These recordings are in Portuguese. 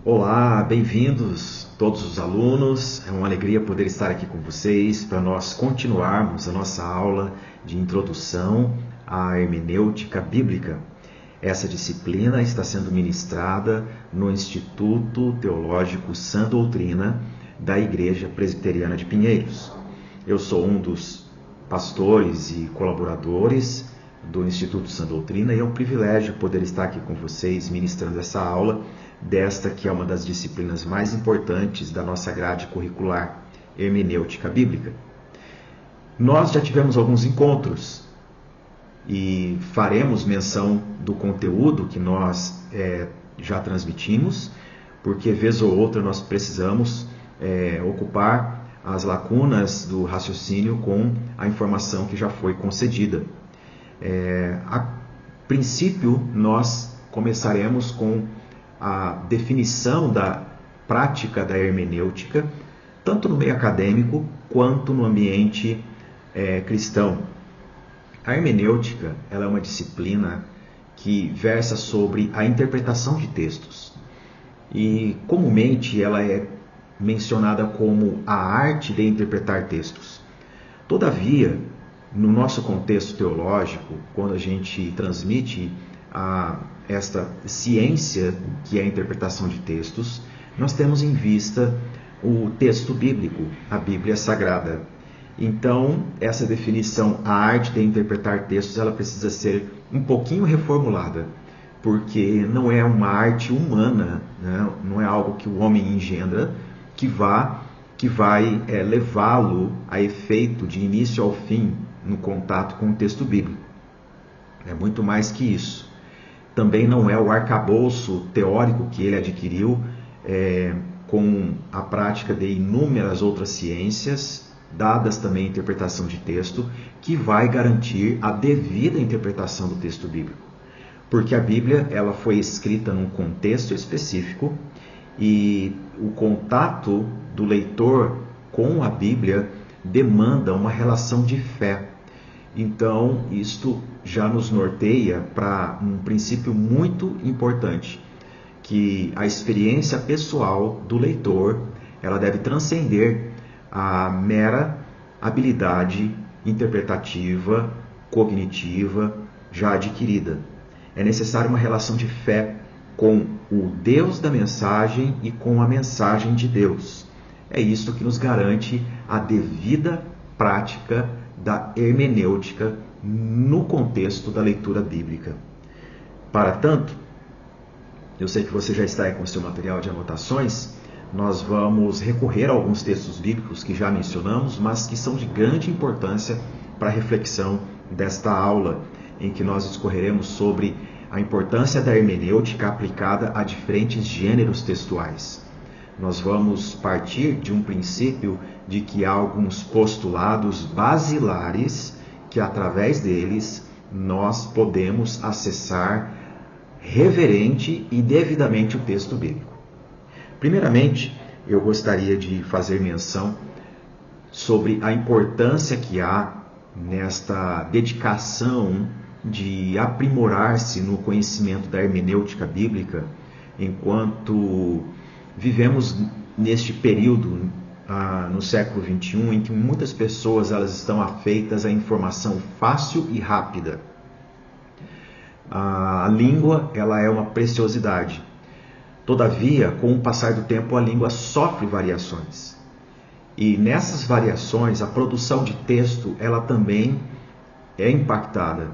Olá, bem-vindos todos os alunos. É uma alegria poder estar aqui com vocês para nós continuarmos a nossa aula de introdução à hermenêutica bíblica. Essa disciplina está sendo ministrada no Instituto Teológico Sã Doutrina da Igreja Presbiteriana de Pinheiros. Eu sou um dos pastores e colaboradores do Instituto Sã Doutrina e é um privilégio poder estar aqui com vocês ministrando essa aula desta que é uma das disciplinas mais importantes da nossa grade curricular, hermenêutica bíblica. Nós já tivemos alguns encontros e faremos menção do conteúdo que nós já transmitimos, porque vez ou outra nós precisamos ocupar as lacunas do raciocínio com a informação que já foi concedida. A princípio, nós começaremos com a definição da prática da hermenêutica, tanto no meio acadêmico quanto no ambiente cristão. A hermenêutica ela é uma disciplina que versa sobre a interpretação de textos e comumente ela é mencionada como a arte de interpretar textos. Todavia, no nosso contexto teológico, quando a gente transmite esta ciência que é a interpretação de textos, nós temos em vista o texto bíblico, a Bíblia Sagrada. Então, essa definição, a arte de interpretar textos, ela precisa ser um pouquinho reformulada, porque não é uma arte humana, né? Não é algo que o homem engendra, que vai levá-lo a efeito de início ao fim no contato com o texto bíblico. É muito mais que isso. Também não é o arcabouço teórico que ele adquiriu com a prática de inúmeras outras ciências, dadas também a interpretação de texto, que vai garantir a devida interpretação do texto bíblico. Porque a Bíblia ela foi escrita num contexto específico e o contato do leitor com a Bíblia demanda uma relação de fé. Então, isto já nos norteia para um princípio muito importante, que a experiência pessoal do leitor ela deve transcender a mera habilidade interpretativa, cognitiva já adquirida. É necessária uma relação de fé com o Deus da mensagem e com a mensagem de Deus. É isso que nos garante a devida prática da hermenêutica no contexto da leitura bíblica. Para tanto, eu sei que você já está aí com o seu material de anotações, nós vamos recorrer a alguns textos bíblicos que já mencionamos, mas que são de grande importância para a reflexão desta aula, em que nós discorreremos sobre a importância da hermenêutica aplicada a diferentes gêneros textuais. Nós vamos partir de um princípio de que há alguns postulados basilares que, através deles, nós podemos acessar reverente e devidamente o texto bíblico. Primeiramente, eu gostaria de fazer menção sobre a importância que há nesta dedicação de aprimorar-se no conhecimento da hermenêutica bíblica, enquanto vivemos neste período no século XXI em que muitas pessoas elas estão afeitas à informação fácil e rápida. A língua ela é uma preciosidade. Todavia, com o passar do tempo, a língua sofre variações. E nessas variações, a produção de texto ela também é impactada.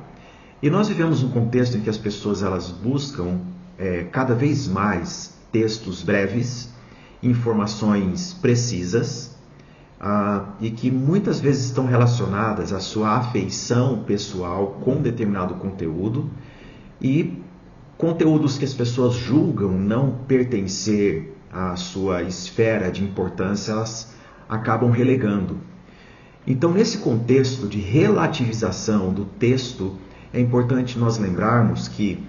E nós vivemos um contexto em que as pessoas elas buscam cada vez mais textos breves, informações precisas e que muitas vezes estão relacionadas à sua afeição pessoal com determinado conteúdo e conteúdos que as pessoas julgam não pertencer à sua esfera de importância, elas acabam relegando. Então, nesse contexto de relativização do texto, é importante nós lembrarmos que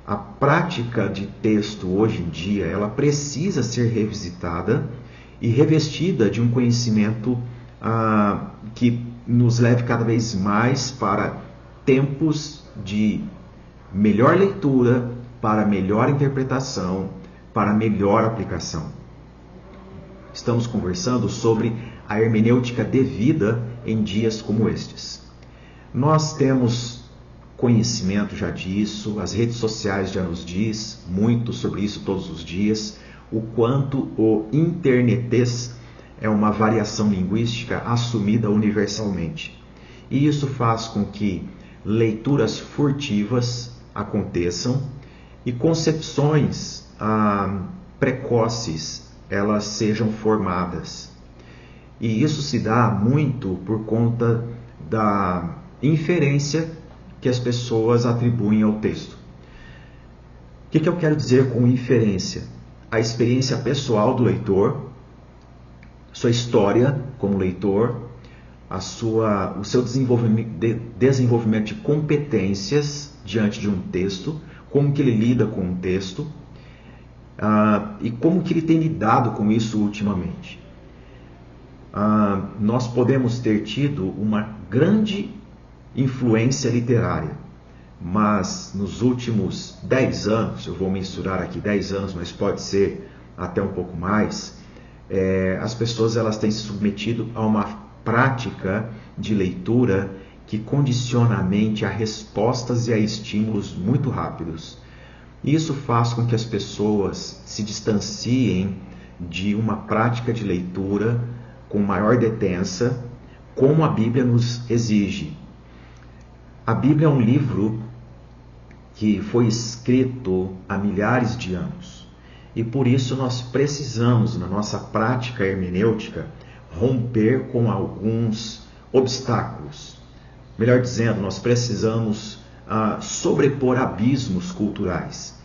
a prática de texto hoje em dia, ela precisa ser revisitada e revestida de um conhecimento que nos leve cada vez mais para tempos de melhor leitura, para melhor interpretação, para melhor aplicação. Estamos conversando sobre a hermenêutica devida em dias como estes. Nós temos conhecimento já disso, as redes sociais já nos diz muito sobre isso todos os dias, o quanto o internetês é uma variação linguística assumida universalmente. E isso faz com que leituras furtivas aconteçam e concepções precoces elas sejam formadas. E isso se dá muito por conta da inferência que as pessoas atribuem ao texto. O que eu quero dizer com inferência? A experiência pessoal do leitor, sua história como leitor, o seu desenvolvimento de competências diante de um texto, como que ele lida com um texto, e como que ele tem lidado com isso ultimamente. Nós podemos ter tido uma grande influência literária, mas nos últimos 10 anos, eu vou mensurar aqui 10 anos, mas pode ser até um pouco mais, as pessoas elas têm se submetido a uma prática de leitura que condiciona a mente a respostas e a estímulos muito rápidos. Isso faz com que as pessoas se distanciem de uma prática de leitura com maior detença, como a Bíblia nos exige. A Bíblia é um livro que foi escrito há milhares de anos. E por isso nós precisamos, na nossa prática hermenêutica, romper com alguns obstáculos. Melhor dizendo, nós precisamos sobrepor abismos culturais.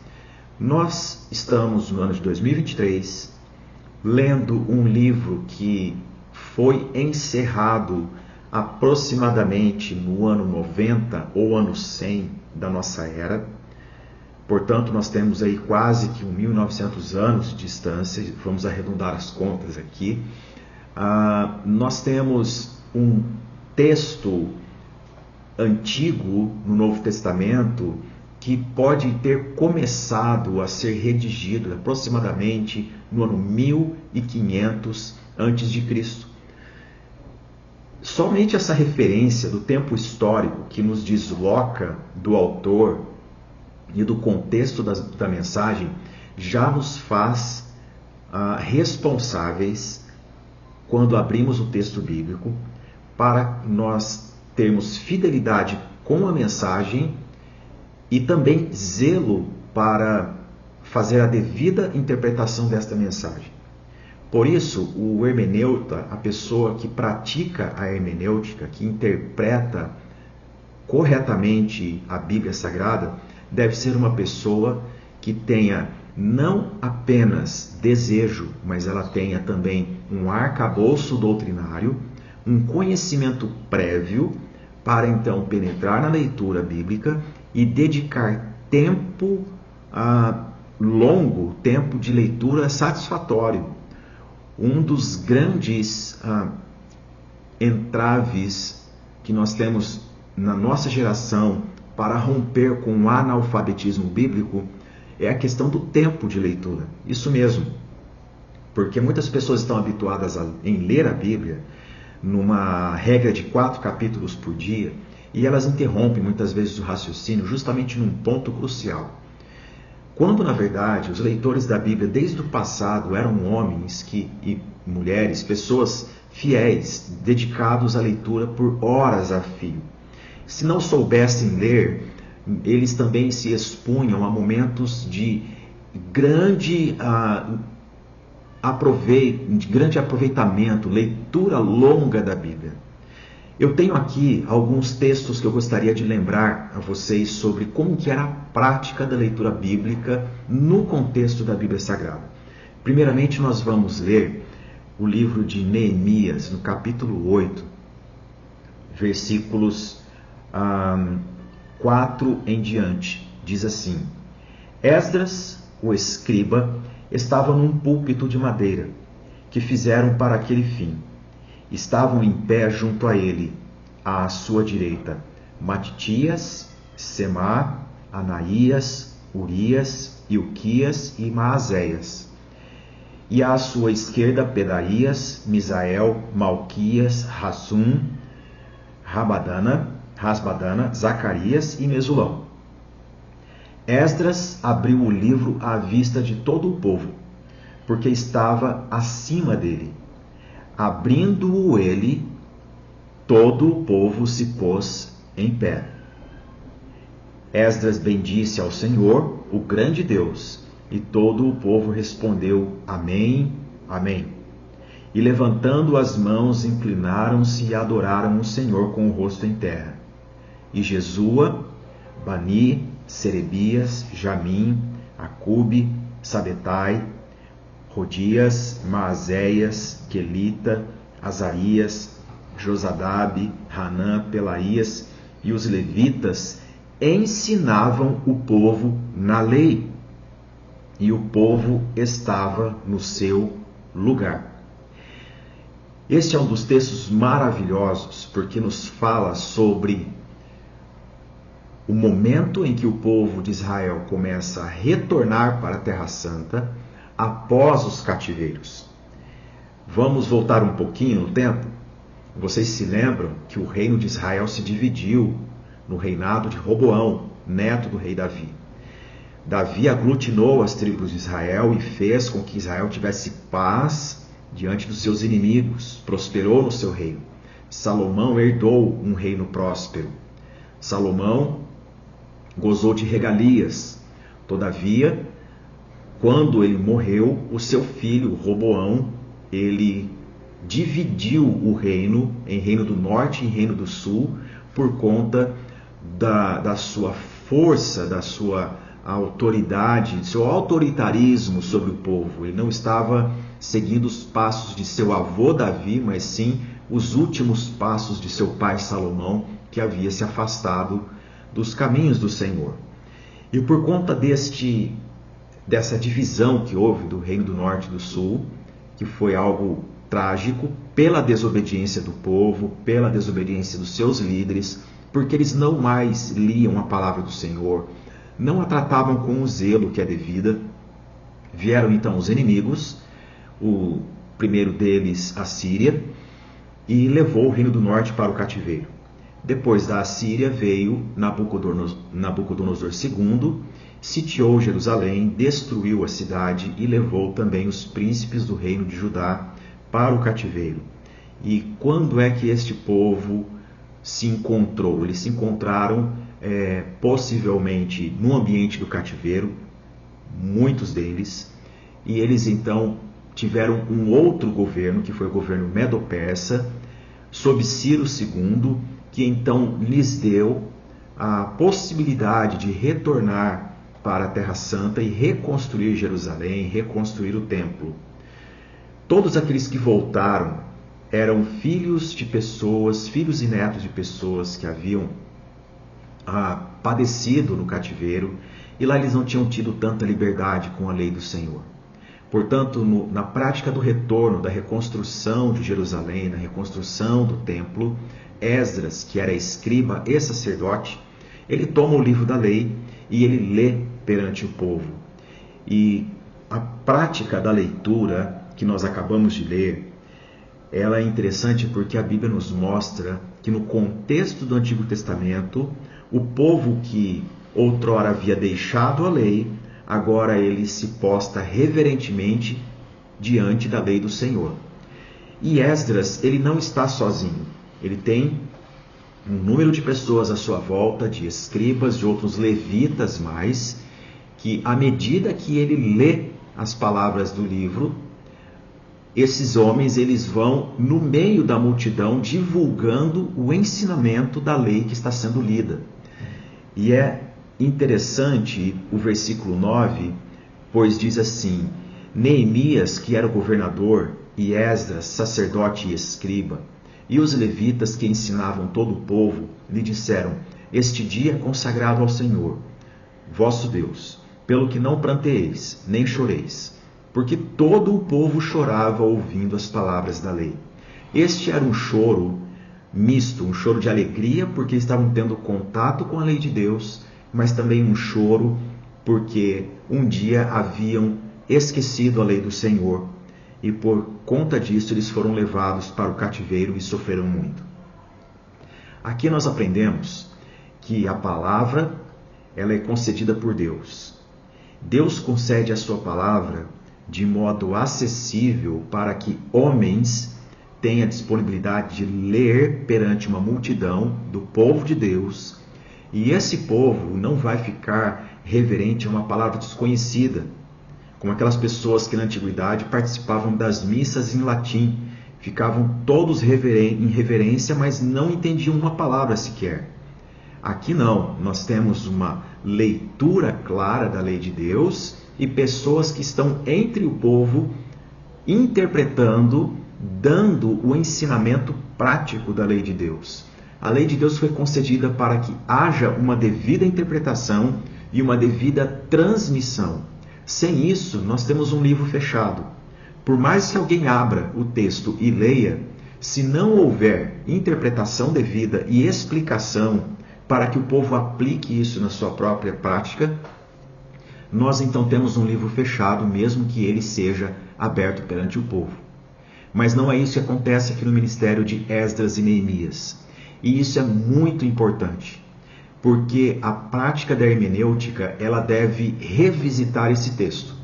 Nós estamos no ano de 2023 lendo um livro que foi encerrado aproximadamente no ano 90 ou ano 100 da nossa era. Portanto, nós temos aí quase que 1900 anos de distância, vamos arredondar as contas aqui. Nós temos um texto antigo no Novo Testamento que pode ter começado a ser redigido aproximadamente no ano 1500 a.C. Somente essa referência do tempo histórico que nos desloca do autor e do contexto da mensagem já nos faz responsáveis, quando abrimos o texto bíblico, para nós termos fidelidade com a mensagem e também zelo para fazer a devida interpretação desta mensagem. Por isso, o hermeneuta, a pessoa que pratica a hermenêutica, que interpreta corretamente a Bíblia Sagrada, deve ser uma pessoa que tenha não apenas desejo, mas ela tenha também um arcabouço doutrinário, um conhecimento prévio para então penetrar na leitura bíblica e dedicar tempo longo, tempo de leitura satisfatório. Um dos grandes entraves que nós temos na nossa geração para romper com o analfabetismo bíblico é a questão do tempo de leitura. Isso mesmo, porque muitas pessoas estão habituadas em ler a Bíblia numa regra de 4 capítulos por dia e elas interrompem muitas vezes o raciocínio justamente num ponto crucial. Quando, na verdade, os leitores da Bíblia desde o passado eram homens e mulheres, pessoas fiéis, dedicados à leitura por horas a fio. Se não soubessem ler, eles também se expunham a momentos de grande aproveitamento, leitura longa da Bíblia. Eu tenho aqui alguns textos que eu gostaria de lembrar a vocês sobre como que era a prática da leitura bíblica no contexto da Bíblia Sagrada. Primeiramente, nós vamos ler o livro de Neemias, no capítulo 8, versículos 4 em diante. Diz assim: Esdras, o escriba, estava num púlpito de madeira, que fizeram para aquele fim. Estavam em pé junto a ele, à sua direita, Matitias, Semá, Anaías, Urias, Ilquias e Maazéias. E à sua esquerda Pedaías, Misael, Malquias, Hasum, Rasbadana, Zacarias e Mesulão. Esdras abriu o livro à vista de todo o povo, porque estava acima dele. Abrindo-o ele, todo o povo se pôs em pé. Esdras bendisse ao Senhor, o grande Deus, e todo o povo respondeu: Amém, Amém. E levantando as mãos, inclinaram-se e adoraram o Senhor com o rosto em terra. E Jesua, Bani, Serebias, Jamim, Acube, Sabetai, Rodias, Maazéias, Quelita, Azarias, Josadabe, Hanã, Pelaías e os levitas ensinavam o povo na lei, e o povo estava no seu lugar. Este é um dos textos maravilhosos, porque nos fala sobre o momento em que o povo de Israel começa a retornar para a Terra Santa após os cativeiros. Vamos voltar um pouquinho no tempo? Vocês se lembram que o reino de Israel se dividiu no reinado de Roboão, neto do rei Davi. Davi aglutinou as tribos de Israel e fez com que Israel tivesse paz diante dos seus inimigos, prosperou no seu reino. Salomão herdou um reino próspero. Salomão gozou de regalias. Todavia, quando ele morreu, o seu filho Roboão, ele dividiu o reino em reino do norte e reino do sul por conta da sua força, da sua autoridade, do seu autoritarismo sobre o povo. Ele não estava seguindo os passos de seu avô Davi, mas sim os últimos passos de seu pai Salomão, que havia se afastado dos caminhos do Senhor. E por conta dessa divisão que houve do reino do norte e do sul, que foi algo trágico, pela desobediência do povo, pela desobediência dos seus líderes, porque eles não mais liam a palavra do Senhor, não a tratavam com o zelo que é devida. Vieram então os inimigos, o primeiro deles, a Síria, e levou o reino do norte para o cativeiro. Depois da Assíria veio Nabucodonosor II, sitiou Jerusalém, destruiu a cidade e levou também os príncipes do reino de Judá para o cativeiro. E quando é que este povo se encontrou? Eles se encontraram possivelmente no ambiente do cativeiro, muitos deles, e eles então tiveram um outro governo, que foi o governo Medo-Persa, sob Ciro II, que então lhes deu a possibilidade de retornar para a Terra Santa e reconstruir Jerusalém, reconstruir o templo. Todos aqueles que voltaram eram filhos de pessoas, filhos e netos de pessoas que haviam padecido no cativeiro, e lá eles não tinham tido tanta liberdade com a lei do Senhor. Portanto, na prática do retorno, da reconstrução de Jerusalém, da reconstrução do templo, Esdras, que era escriba e sacerdote, ele toma o livro da lei e ele lê perante o povo. E a prática da leitura que nós acabamos de ler, ela é interessante porque a Bíblia nos mostra que no contexto do Antigo Testamento, o povo que outrora havia deixado a lei, agora ele se posta reverentemente diante da lei do Senhor. E Esdras, ele não está sozinho. Ele tem um número de pessoas à sua volta, de escribas, de outros levitas mais, que à medida que ele lê as palavras do livro, esses homens eles vão no meio da multidão divulgando o ensinamento da lei que está sendo lida. E é interessante o versículo 9, pois diz assim: Neemias, que era o governador, e Esdras, sacerdote e escriba, e os levitas que ensinavam todo o povo, lhe disseram: Este dia é consagrado ao Senhor, vosso Deus, pelo que não pranteeis, nem choreis, porque todo o povo chorava ouvindo as palavras da lei. Este era um choro misto, um choro de alegria, porque estavam tendo contato com a lei de Deus, mas também um choro porque um dia haviam esquecido a lei do Senhor e por conta disso eles foram levados para o cativeiro e sofreram muito. Aqui nós aprendemos que a palavra ela é concedida por Deus. Deus concede a sua palavra de modo acessível para que homens tenham a disponibilidade de ler perante uma multidão do povo de Deus, e esse povo não vai ficar reverente a uma palavra desconhecida, como aquelas pessoas que na antiguidade participavam das missas em latim, ficavam todos em reverência, mas não entendiam uma palavra sequer. Aqui não, nós temos uma leitura clara da lei de Deus e pessoas que estão entre o povo interpretando, dando o ensinamento prático da lei de Deus. A lei de Deus foi concedida para que haja uma devida interpretação e uma devida transmissão. Sem isso, nós temos um livro fechado. Por mais que alguém abra o texto e leia, se não houver interpretação devida e explicação para que o povo aplique isso na sua própria prática, nós então temos um livro fechado, mesmo que ele seja aberto perante o povo. Mas não é isso que acontece aqui no ministério de Esdras e Neemias. E isso é muito importante, porque a prática da hermenêutica ela deve revisitar esse texto.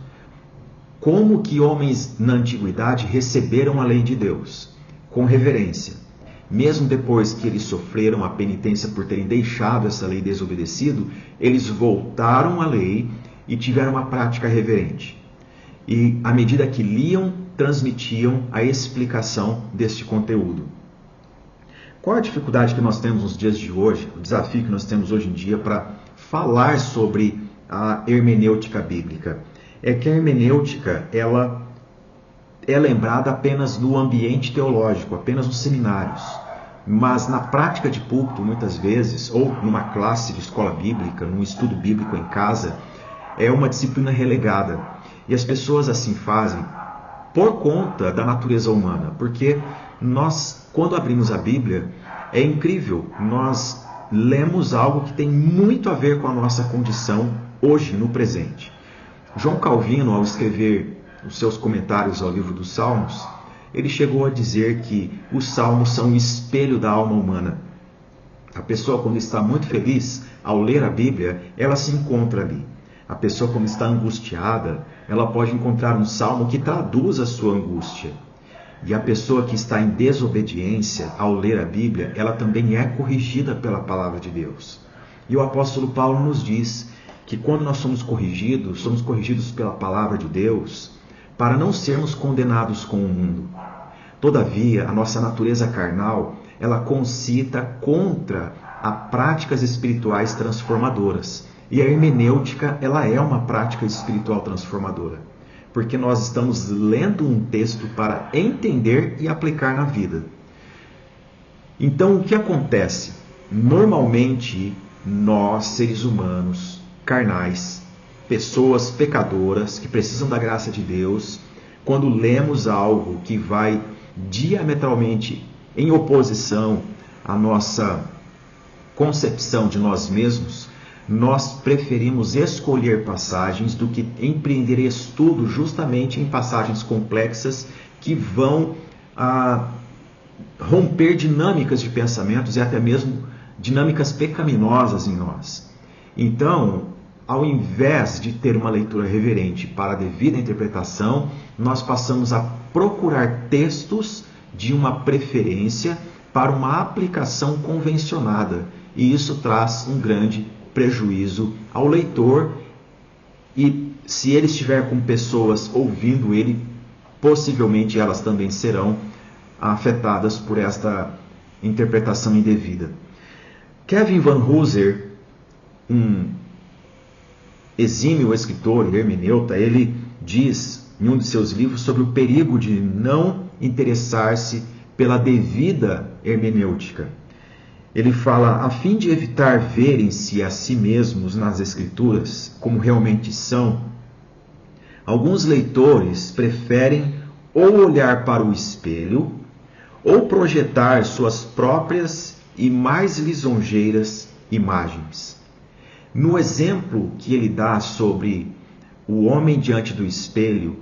Como que homens na antiguidade receberam a lei de Deus? Com reverência. Mesmo depois que eles sofreram a penitência por terem deixado essa lei desobedecido, eles voltaram à lei e tiveram uma prática reverente. E à medida que liam, transmitiam a explicação deste conteúdo. Qual a dificuldade que nós temos nos dias de hoje, o desafio que nós temos hoje em dia para falar sobre a hermenêutica bíblica? É que a hermenêutica ela é lembrada apenas no ambiente teológico, apenas nos seminários. Mas na prática de púlpito, muitas vezes, ou numa classe de escola bíblica, num estudo bíblico em casa, é uma disciplina relegada. E as pessoas assim fazem por conta da natureza humana, porque nós, quando abrimos a Bíblia, é incrível, nós lemos algo que tem muito a ver com a nossa condição hoje, no presente. João Calvino, ao escrever os seus comentários ao livro dos Salmos, ele chegou a dizer que os Salmos são o espelho da alma humana. A pessoa, quando está muito feliz, ao ler a Bíblia, ela se encontra ali. A pessoa, quando está angustiada, ela pode encontrar um salmo que traduz a sua angústia. E a pessoa que está em desobediência, ao ler a Bíblia, ela também é corrigida pela palavra de Deus. E o apóstolo Paulo nos diz que quando nós somos corrigidos pela palavra de Deus, para não sermos condenados com o mundo. Todavia, a nossa natureza carnal, ela concita contra as práticas espirituais transformadoras. E a hermenêutica, ela é uma prática espiritual transformadora, porque nós estamos lendo um texto para entender e aplicar na vida. Então, o que acontece? Normalmente, nós, seres humanos, carnais, pessoas pecadoras que precisam da graça de Deus, quando lemos algo que vai diametralmente em oposição à nossa concepção de nós mesmos, nós preferimos escolher passagens do que empreender estudo justamente em passagens complexas que vão romper dinâmicas de pensamentos e até mesmo dinâmicas pecaminosas em nós. Então, ao invés de ter uma leitura reverente para a devida interpretação, nós passamos a procurar textos de uma preferência para uma aplicação convencionada. E isso traz um grande prejuízo ao leitor, e se ele estiver com pessoas ouvindo ele, possivelmente elas também serão afetadas por esta interpretação indevida. Kevin Van Hooser, um exímio escritor e hermeneuta, ele diz em um de seus livros sobre o perigo de não interessar-se pela devida hermenêutica. Ele fala, a fim de evitar verem-se a si mesmos nas Escrituras como realmente são, alguns leitores preferem ou olhar para o espelho ou projetar suas próprias e mais lisonjeiras imagens. No exemplo que ele dá sobre o homem diante do espelho,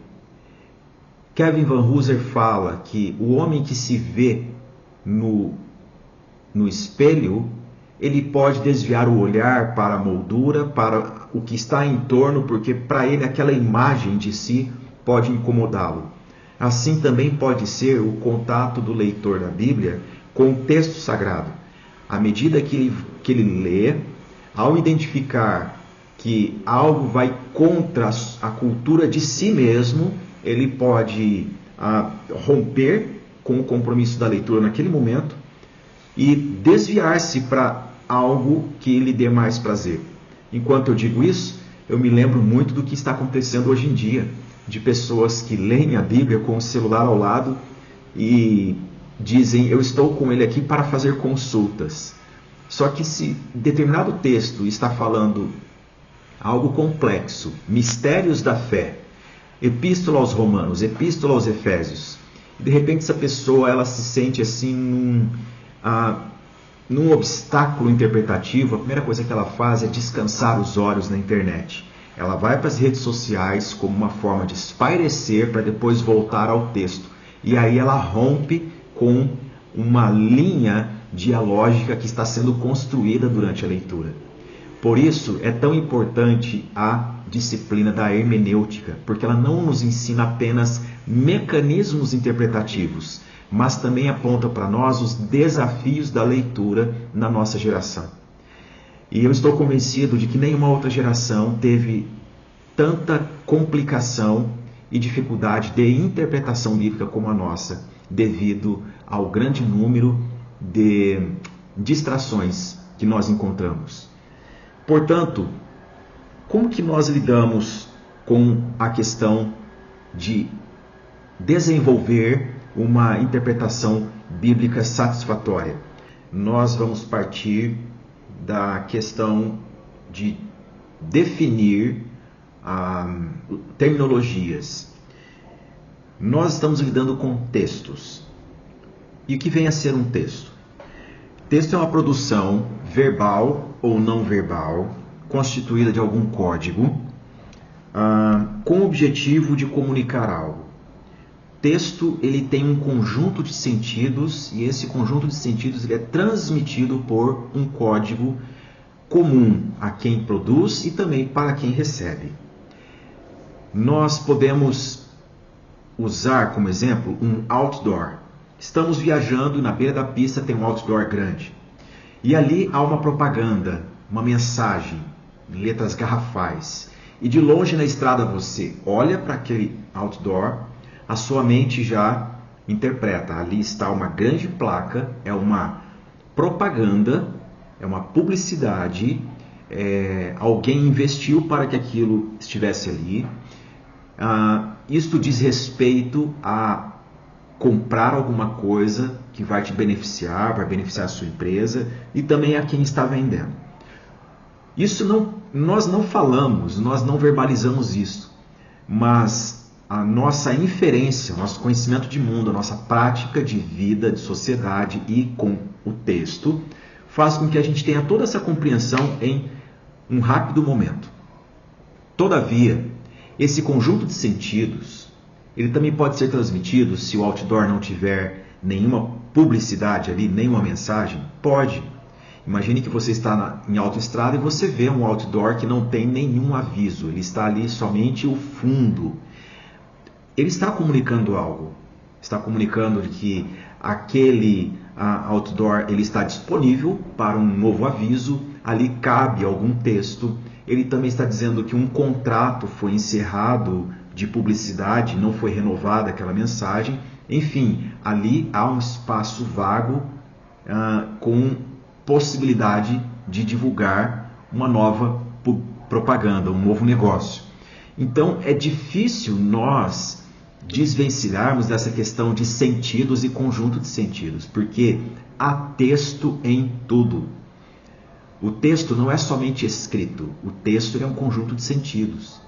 Kevin Van Hooser fala que o homem que se vê no espelho, ele pode desviar o olhar para a moldura, para o que está em torno, porque para ele aquela imagem de si pode incomodá-lo. Assim também pode ser o contato do leitor da Bíblia com o texto sagrado. À medida que ele lê, ao identificar que algo vai contra a cultura de si mesmo, ele pode romper com o compromisso da leitura naquele momento e desviar-se para algo que lhe dê mais prazer. Enquanto eu digo isso, eu me lembro muito do que está acontecendo hoje em dia, de pessoas que leem a Bíblia com o celular ao lado e dizem, eu estou com ele aqui para fazer consultas. Só que se determinado texto está falando algo complexo, mistérios da fé, Epístola aos Romanos, Epístola aos Efésios, de repente essa pessoa ela se sente assim num obstáculo interpretativo, a primeira coisa que ela faz é descansar os olhos na internet. Ela vai para as redes sociais como uma forma de espairecer para depois voltar ao texto. E aí ela rompe com uma linha dialógica que está sendo construída durante a leitura. Por isso é tão importante a disciplina da hermenêutica, porque ela não nos ensina apenas mecanismos interpretativos, mas também aponta para nós os desafios da leitura na nossa geração. E eu estou convencido de que nenhuma outra geração teve tanta complicação e dificuldade de interpretação bíblica como a nossa, devido ao grande número de distrações que nós encontramos. Portanto, como que nós lidamos com a questão de desenvolver uma interpretação bíblica satisfatória? Nós vamos partir da questão de definir terminologias. Nós estamos lidando com textos. E o que vem a ser um texto? Texto é uma produção verbal ou não verbal, constituída de algum código, com o objetivo de comunicar algo. Texto ele tem um conjunto de sentidos e esse conjunto de sentidos ele é transmitido por um código comum a quem produz e também para quem recebe. Nós podemos usar como exemplo um outdoor. Estamos viajando e na beira da pista tem um outdoor grande. E ali há uma propaganda, uma mensagem, em letras garrafais. E de longe na estrada você olha para aquele outdoor, a sua mente já interpreta. Ali está uma grande placa, é uma propaganda, é uma publicidade, alguém investiu para que aquilo estivesse ali. Isto diz respeito a comprar alguma coisa que vai te beneficiar, vai beneficiar a sua empresa e também a quem está vendendo. Nós não falamos, nós não verbalizamos isso, mas a nossa inferência, nosso conhecimento de mundo, a nossa prática de vida, de sociedade e com o texto, faz com que a gente tenha toda essa compreensão em um rápido momento. Todavia, esse conjunto de sentidos, ele também pode ser transmitido se o outdoor não tiver nenhuma publicidade ali, nenhuma mensagem? Pode. Imagine que você está em autoestrada e você vê um outdoor que não tem nenhum aviso, ele está ali somente o fundo. Ele está comunicando algo, está comunicando que aquele outdoor ele está disponível para um novo aviso, ali cabe algum texto. Ele também está dizendo que um contrato foi encerrado de publicidade, não foi renovada aquela mensagem. Enfim, ali há um espaço vago com possibilidade de divulgar uma nova propaganda, um novo negócio. Então é difícil nós desvencilharmos dessa questão de sentidos e conjunto de sentidos, porque há texto em tudo. O texto não é somente escrito, o texto é um conjunto de sentidos.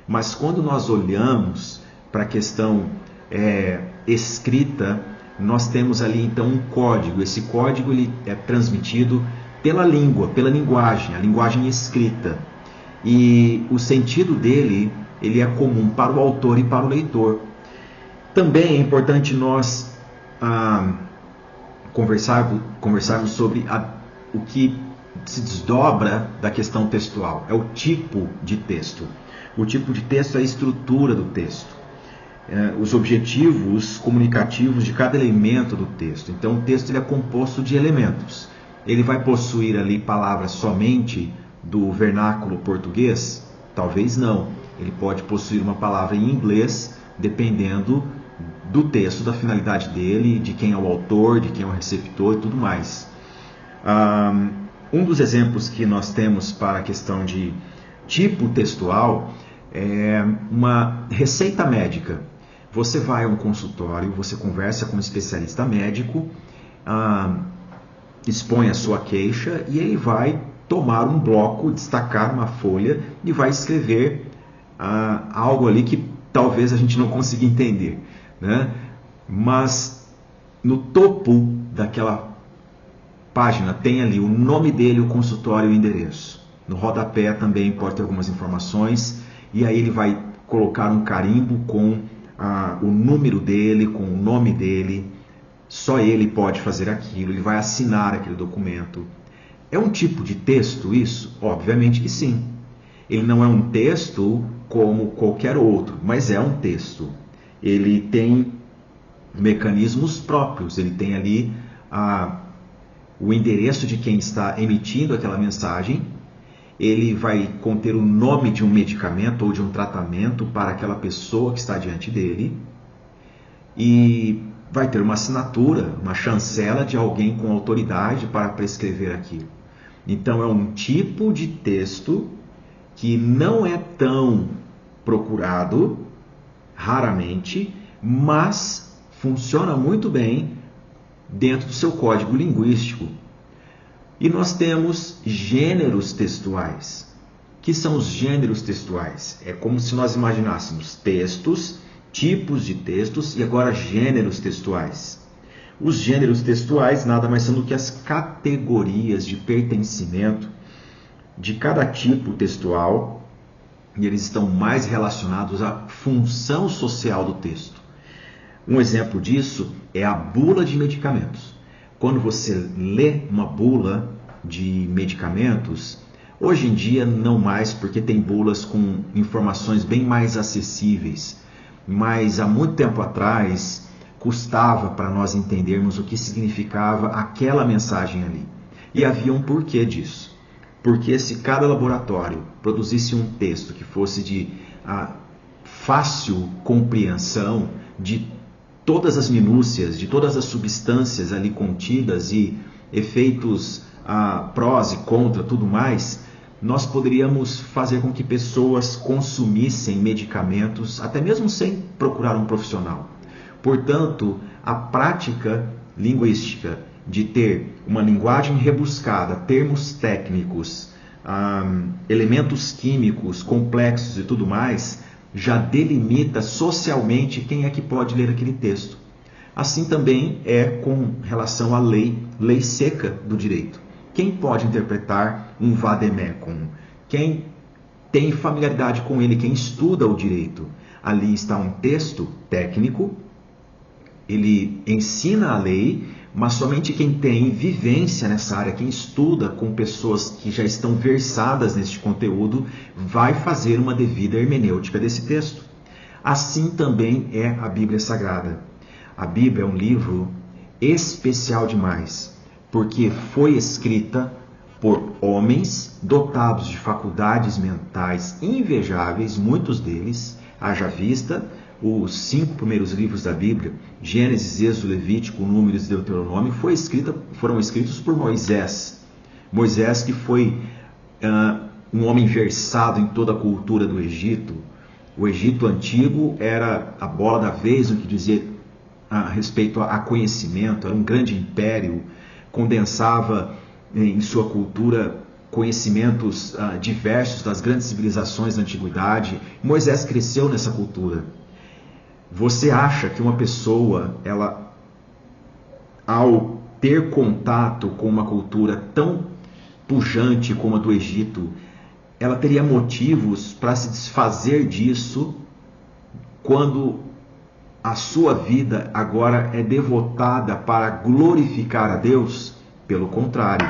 Mas quando nós olhamos para a questão escrita, nós temos ali então um código. Esse código ele é transmitido pela língua, pela linguagem, a linguagem escrita. E o sentido dele, ele é comum para o autor e para o leitor. Também é importante nós conversarmos sobre o que se desdobra da questão textual. É o tipo de texto. O tipo de texto é a estrutura do texto. Os objetivos comunicativos de cada elemento do texto. Então o texto ele é composto de elementos. Ele vai possuir ali palavras somente do vernáculo português? Talvez não. Ele pode possuir uma palavra em inglês, dependendo do texto, da finalidade dele, de quem é o autor, de quem é o receptor e tudo mais. Um dos exemplos que nós temos para a questão de tipo textual é uma receita médica. Você vai a um consultório, você conversa com um especialista médico, expõe a sua queixa e ele vai tomar um bloco, destacar uma folha e vai escrever algo ali que talvez a gente não consiga entender, né? Mas no topo daquela página tem ali o nome dele, o consultório e o endereço. No rodapé também pode ter algumas informações e aí ele vai colocar um carimbo com o número dele, com o nome dele. Só ele pode fazer aquilo, ele vai assinar aquele documento. É um tipo de texto isso? Obviamente que sim. Ele não é um texto como qualquer outro, mas é um texto. Ele tem mecanismos próprios, ele tem ali o endereço de quem está emitindo aquela mensagem, ele vai conter o nome de um medicamento ou de um tratamento para aquela pessoa que está diante dele e vai ter uma assinatura, uma chancela de alguém com autoridade para prescrever aquilo. Então é um tipo de texto que não é tão procurado, raramente, mas funciona muito bem dentro do seu código linguístico. E nós temos gêneros textuais. O que são os gêneros textuais? É como se nós imaginássemos textos, tipos de textos e agora gêneros textuais. Os gêneros textuais nada mais são do que as categorias de pertencimento de cada tipo textual e eles estão mais relacionados à função social do texto. Um exemplo disso é a bula de medicamentos. Quando você lê uma bula de medicamentos, hoje em dia não mais, porque tem bulas com informações bem mais acessíveis, mas há muito tempo atrás custava para nós entendermos o que significava aquela mensagem ali. E havia um porquê disso. Porque se cada laboratório produzisse um texto que fosse de fácil compreensão de todas as minúcias, de todas as substâncias ali contidas e efeitos prós e contra, tudo mais, nós poderíamos fazer com que pessoas consumissem medicamentos, até mesmo sem procurar um profissional. Portanto, a prática linguística de ter uma linguagem rebuscada, termos técnicos, elementos químicos complexos e tudo mais, já delimita socialmente quem é que pode ler aquele texto. Assim também é com relação à lei seca do direito. Quem pode interpretar um vade-mecum? Quem tem familiaridade com ele, quem estuda o direito? Ali está um texto técnico, ele ensina a lei, mas somente quem tem vivência nessa área, quem estuda com pessoas que já estão versadas neste conteúdo, vai fazer uma devida hermenêutica desse texto. Assim também é a Bíblia Sagrada. A Bíblia é um livro especial demais, porque foi escrita por homens dotados de faculdades mentais invejáveis, muitos deles, haja vista os 5 primeiros livros da Bíblia, Gênesis, Êxodo, Levítico, Números e Deuteronômio, foram escritos por Moisés. Moisés que foi um homem versado em toda a cultura do Egito. O Egito antigo era a bola da vez no que dizia a respeito a conhecimento, era um grande império, condensava em sua cultura conhecimentos diversos das grandes civilizações da antiguidade. Moisés cresceu nessa cultura. Você acha que uma pessoa, ela, ao ter contato com uma cultura tão pujante como a do Egito, ela teria motivos para se desfazer disso quando a sua vida agora é devotada para glorificar a Deus? Pelo contrário,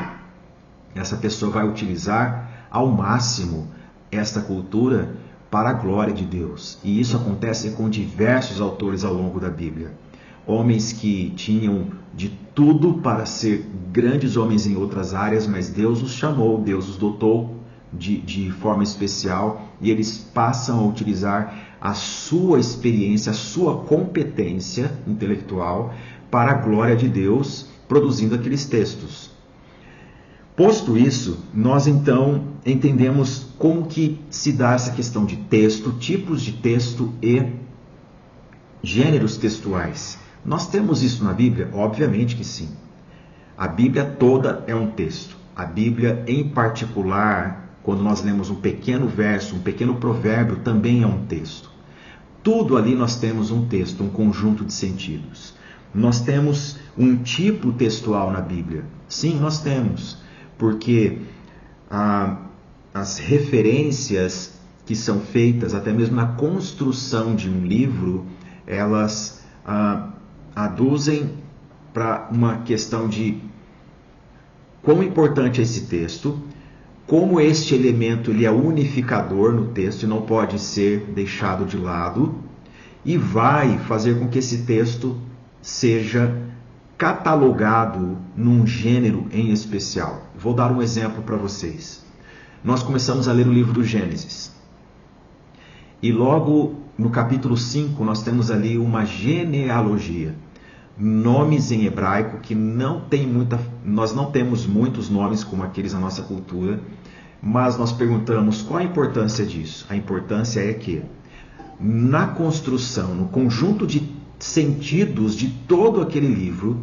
essa pessoa vai utilizar ao máximo esta cultura para a glória de Deus. E isso acontece com diversos autores ao longo da Bíblia. Homens que tinham de tudo para ser grandes homens em outras áreas, mas Deus os chamou, Deus os dotou de forma especial, e eles passam a utilizar a sua experiência, a sua competência intelectual para a glória de Deus, produzindo aqueles textos. Posto isso, nós então entendemos como que se dá essa questão de texto, tipos de texto e gêneros textuais. Nós temos isso na Bíblia? Obviamente que sim. A Bíblia toda é um texto. A Bíblia, em particular, quando nós lemos um pequeno verso, um pequeno provérbio, também é um texto. Tudo ali nós temos um texto, um conjunto de sentidos. Nós temos um tipo textual na Bíblia. Sim, nós temos. Porque as referências que são feitas, até mesmo na construção de um livro, elas aduzem para uma questão de quão importante é esse texto, como este elemento ele é unificador no texto e não pode ser deixado de lado, e vai fazer com que esse texto seja catalogado num gênero em especial. Vou dar um exemplo para vocês. Nós começamos a ler o livro do Gênesis. E logo no capítulo 5 nós temos ali uma genealogia. Nomes em hebraico que nós não temos muitos nomes como aqueles na nossa cultura, mas nós perguntamos qual a importância disso. A importância é que na construção, no conjunto de sentidos de todo aquele livro,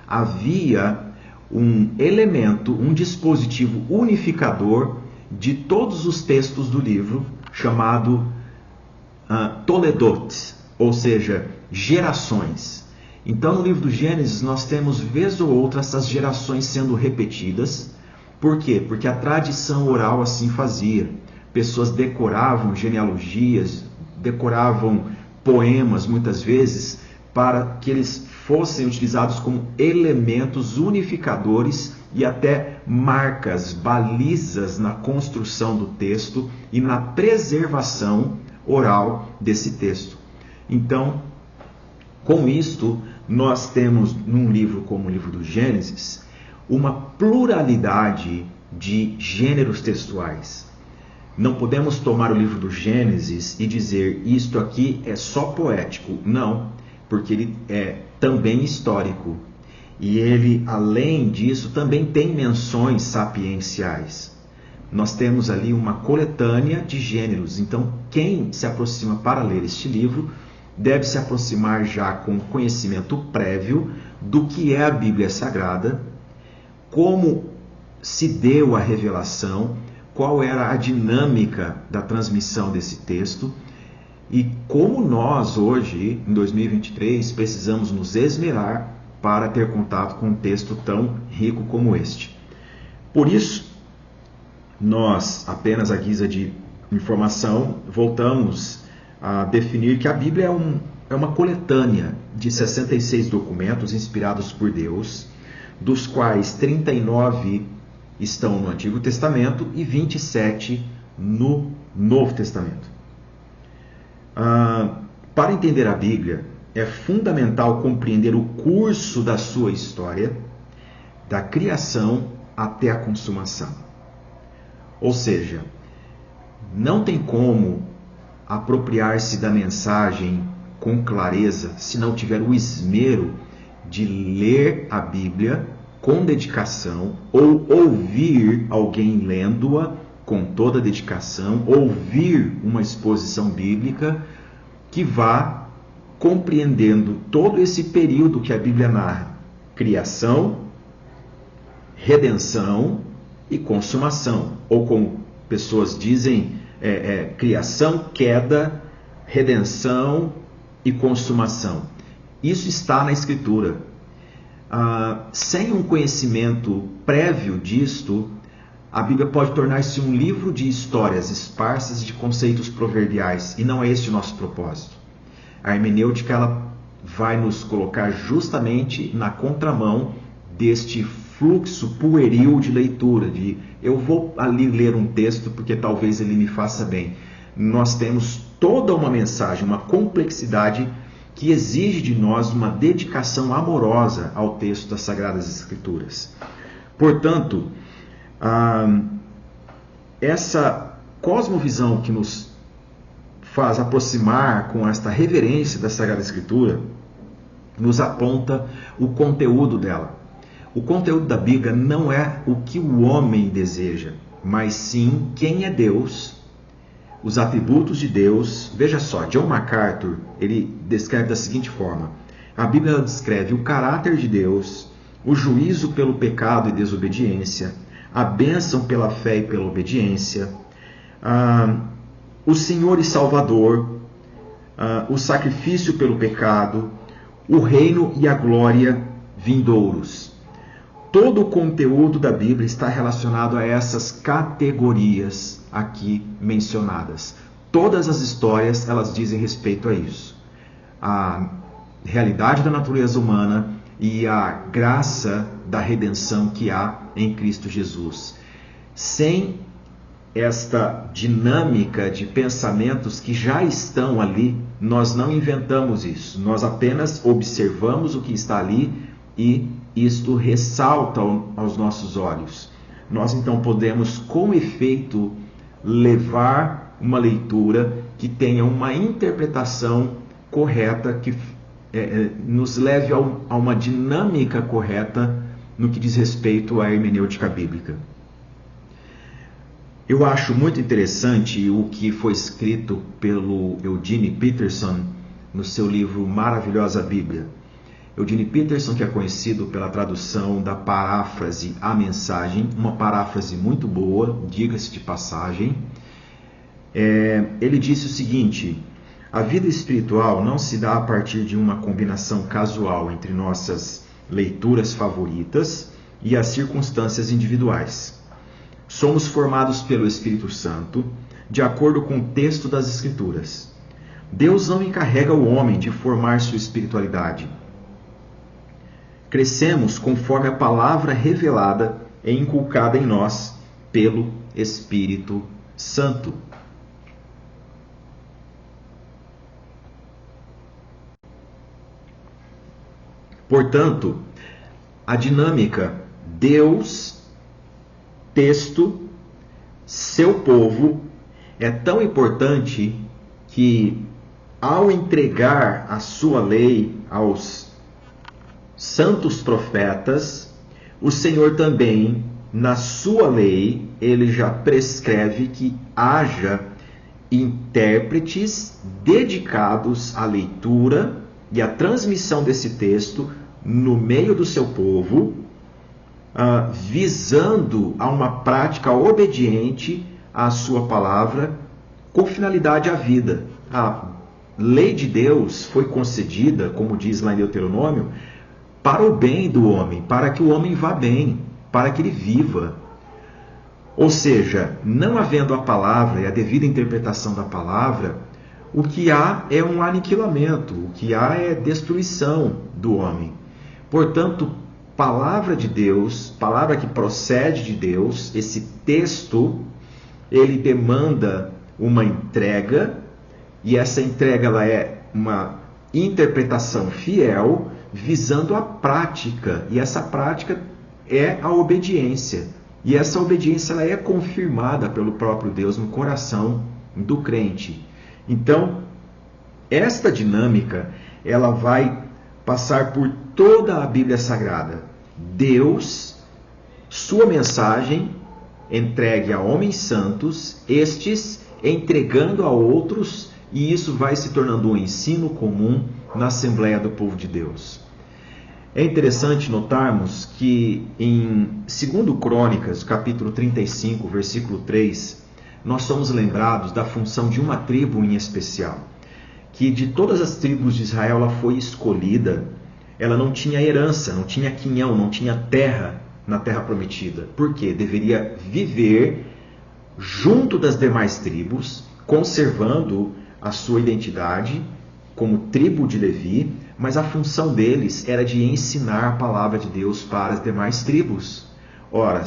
havia um elemento, um dispositivo unificador de todos os textos do livro, chamado Toledot, ou seja, gerações. Então, no livro do Gênesis, nós temos, vez ou outra, essas gerações sendo repetidas. Por quê? Porque a tradição oral assim fazia. Pessoas decoravam genealogias, decoravam poemas, muitas vezes, para que eles fossem utilizados como elementos unificadores e até marcas, balizas na construção do texto e na preservação oral desse texto. Então, com isto, nós temos num livro como o livro do Gênesis, uma pluralidade de gêneros textuais. Não podemos tomar o livro do Gênesis e dizer isto aqui é só poético. Não, porque ele é também histórico. E ele, além disso, também tem menções sapienciais. Nós temos ali uma coletânea de gêneros. Então, quem se aproxima para ler este livro deve se aproximar já com conhecimento prévio do que é a Bíblia Sagrada, como se deu a revelação, qual era a dinâmica da transmissão desse texto e como nós hoje, em 2023, precisamos nos esmerar para ter contato com um texto tão rico como este. Por isso, nós, apenas à guisa de informação, voltamos a definir que a Bíblia é uma coletânea de 66 documentos inspirados por Deus, dos quais 39 estão no Antigo Testamento e 27 no Novo Testamento. Para entender a Bíblia, é fundamental compreender o curso da sua história, da criação até a consumação. Ou seja, não tem como apropriar-se da mensagem com clareza se não tiver o esmero de ler a Bíblia com dedicação ou ouvir alguém lendo-a com toda a dedicação, ouvir uma exposição bíblica que vá compreendendo todo esse período que a Bíblia narra: criação, redenção e consumação, ou como pessoas dizem, criação, queda, redenção e consumação. Isso está na Escritura. Sem um conhecimento prévio disto, a Bíblia pode tornar-se um livro de histórias esparsas de conceitos proverbiais, e não é esse o nosso propósito. A hermenêutica ela vai nos colocar justamente na contramão deste fluxo pueril de leitura, de eu vou ali ler um texto porque talvez ele me faça bem. Nós temos toda uma mensagem, uma complexidade que exige de nós uma dedicação amorosa ao texto das Sagradas Escrituras. Portanto, essa cosmovisão que nos faz aproximar com esta reverência da Sagrada Escritura nos aponta o conteúdo dela. O conteúdo da Bíblia não é o que o homem deseja, mas sim quem é Deus, os atributos de Deus. Veja só, John MacArthur, ele descreve da seguinte forma: a Bíblia descreve o caráter de Deus, o juízo pelo pecado e desobediência, a bênção pela fé e pela obediência, o Senhor e Salvador, o sacrifício pelo pecado, o reino e a glória vindouros. Todo o conteúdo da Bíblia está relacionado a essas categorias aqui mencionadas. Todas as histórias, elas dizem respeito a isso. A realidade da natureza humana e a graça da redenção que há em Cristo Jesus. Sem esta dinâmica de pensamentos que já estão ali, nós não inventamos isso. Nós apenas observamos o que está ali e isto ressalta aos nossos olhos. Nós então podemos, com efeito, levar uma leitura que tenha uma interpretação correta, que nos leve a uma dinâmica correta no que diz respeito à hermenêutica bíblica. Eu acho muito interessante o que foi escrito pelo Eugene Peterson no seu livro Maravilhosa Bíblia. Eugene Peterson, que é conhecido pela tradução da paráfrase A Mensagem, uma paráfrase muito boa, diga-se de passagem. Ele disse o seguinte: a vida espiritual não se dá a partir de uma combinação casual entre nossas leituras favoritas e as circunstâncias individuais. Somos formados pelo Espírito Santo, de acordo com o texto das Escrituras. Deus não encarrega o homem de formar sua espiritualidade. Crescemos conforme a palavra revelada e inculcada em nós pelo Espírito Santo. Portanto, a dinâmica Deus, texto, seu povo é tão importante que, ao entregar a sua lei aos santos profetas, o Senhor também, na sua lei, ele já prescreve que haja intérpretes dedicados à leitura e à transmissão desse texto no meio do seu povo, visando a uma prática obediente à sua palavra, com finalidade à vida. A lei de Deus foi concedida, como diz lá em Deuteronômio, para o bem do homem, para que o homem vá bem, para que ele viva. Ou seja, não havendo a palavra e a devida interpretação da palavra, o que há é um aniquilamento, o que há é destruição do homem. Portanto, palavra de Deus, palavra que procede de Deus, esse texto, ele demanda uma entrega, e essa entrega ela é uma interpretação fiel, visando a prática, e essa prática é a obediência. E essa obediência ela é confirmada pelo próprio Deus no coração do crente. Então, esta dinâmica, ela vai passar por toda a Bíblia Sagrada. Deus, sua mensagem, entregue a homens santos, estes entregando a outros, e isso vai se tornando um ensino comum na Assembleia do Povo de Deus. É interessante notarmos que em 2 Crônicas, capítulo 35, versículo 3, nós somos lembrados da função de uma tribo em especial, que de todas as tribos de Israel ela foi escolhida. Ela não tinha herança, não tinha quinhão, não tinha terra, na Terra Prometida. Por quê? Deveria viver junto das demais tribos, conservando a sua identidade como tribo de Levi, mas a função deles era de ensinar a palavra de Deus para as demais tribos. Ora,